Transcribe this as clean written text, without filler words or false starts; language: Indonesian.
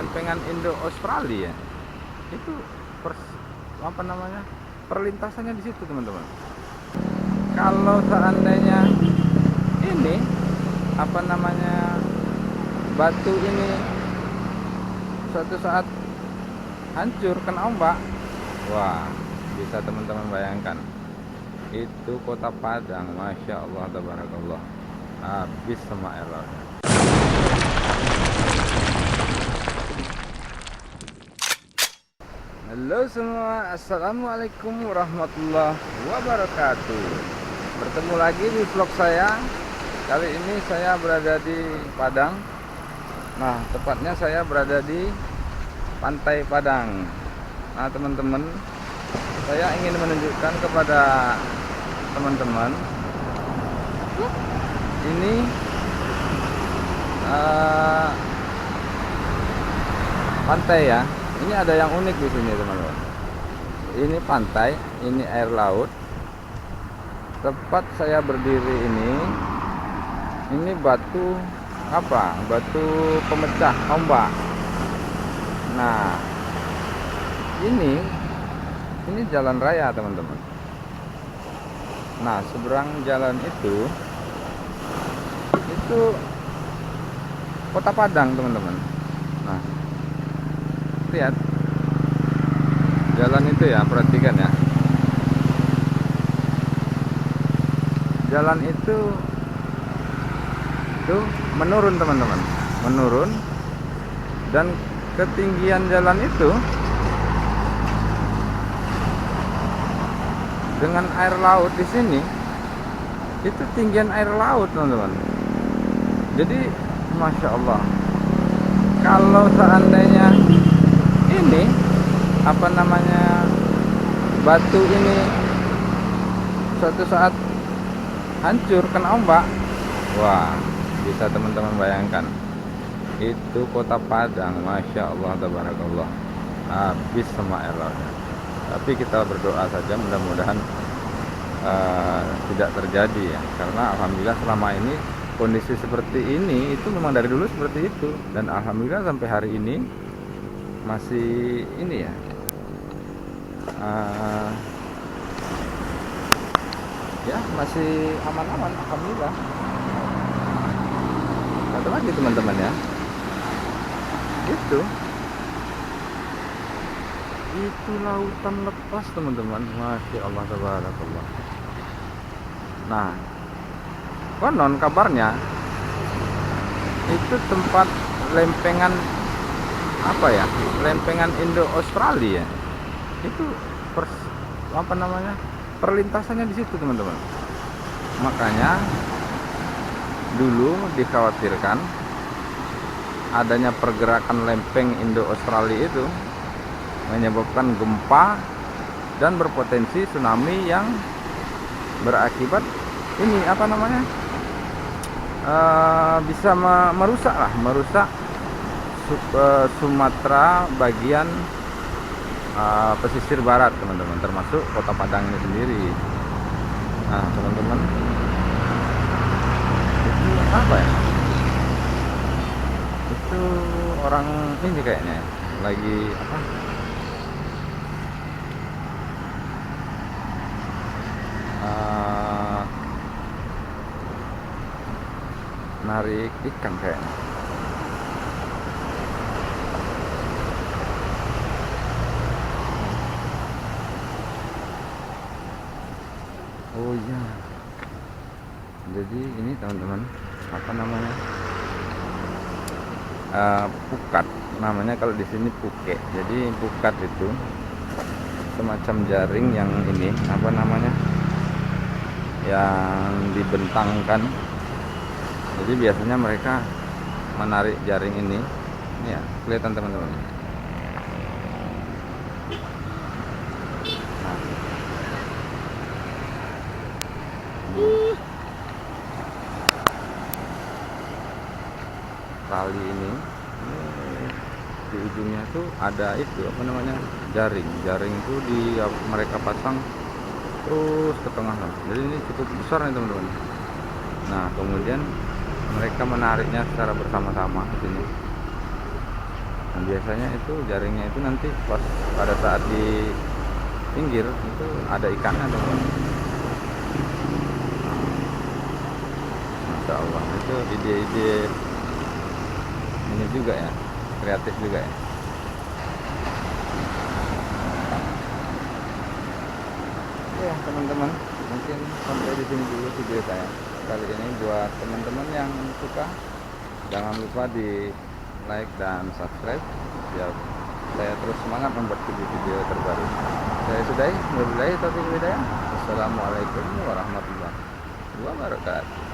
lempengan Indo Australia itu apa namanya, perlintasannya di situ teman-teman. Kalau seandainya ini apa namanya, batu ini suatu saat hancur kena ombak, wah, bisa teman-teman bayangkan, itu kota Padang, masya Allah tabarakallah, habis sama air lautnya. Halo semua, assalamualaikum warahmatullahi wabarakatuh. Bertemu lagi di vlog saya. Kali ini saya berada di Padang. Nah, tepatnya saya berada di Pantai Padang. Nah teman-teman, saya ingin menunjukkan kepada teman-teman ini pantai ya. Ini ada yang unik di sini teman-teman. Ini pantai, ini air laut. Tempat saya berdiri ini batu apa? Batu pemecah ombak. Nah, ini jalan raya teman-teman. Nah, seberang jalan itu kota Padang teman-teman. Nah, lihat jalan itu ya, perhatikan ya. Jalan itu menurun teman-teman, menurun, dan ketinggian jalan itu dengan air laut di sini itu tinggian air laut teman-teman. Jadi masya Allah, kalau seandainya ini apa namanya, batu ini suatu saat hancur kena ombak, wah, bisa teman-teman bayangkan, itu kota Padang, masya Allah tabarakallah, habis sama air lautnya. Tapi kita berdoa saja mudah-mudahan tidak terjadi ya, karena alhamdulillah selama ini kondisi seperti ini itu memang dari dulu seperti itu, dan alhamdulillah sampai hari ini masih ini ya, ya masih aman-aman alhamdulillah. Ada lagi teman-teman ya, itu lautan lepas teman-teman, masya Allah tabarakallah. Nah, konon kabarnya itu tempat lempengan apa ya, lempengan Indo Australia itu apa namanya, perlintasannya di situ teman-teman. Makanya dulu dikhawatirkan adanya pergerakan lempeng Indo Australia itu menyebabkan gempa dan berpotensi tsunami yang berakibat ini apa namanya, bisa merusak Sumatera bagian pesisir barat teman-teman, termasuk kota Padang ini sendiri. Nah teman-teman, itu apa ya, itu orang ini kayaknya lagi apa, narik ikan kayaknya. Oh iya, jadi ini teman-teman apa namanya, pukat namanya kalau di sini, puke. Jadi pukat itu semacam jaring yang ini apa namanya, yang dibentangkan. Jadi biasanya mereka menarik jaring ini ya, kelihatan teman-teman. Nah, tali ini di ujungnya tuh ada itu apa namanya, jaring itu mereka pasang terus ke tengah. Jadi ini cukup besar nih teman-teman. Nah kemudian mereka menariknya secara bersama-sama di sini. Nah, biasanya itu jaringnya itu nanti pas pada saat di pinggir itu ada ikannya teman-teman. Masya Allah, itu ide-ide ini juga ya, kreatif juga ya. Ya teman-teman, mungkin sampai di sini dulu video saya kali ini. Buat teman-teman yang suka, jangan lupa di like dan subscribe biar saya terus semangat membuat video-video terbaru. Saya sudahi, wabillahi taufiq wal hidayah. Wassalamualaikum warahmatullahi wabarakatuh.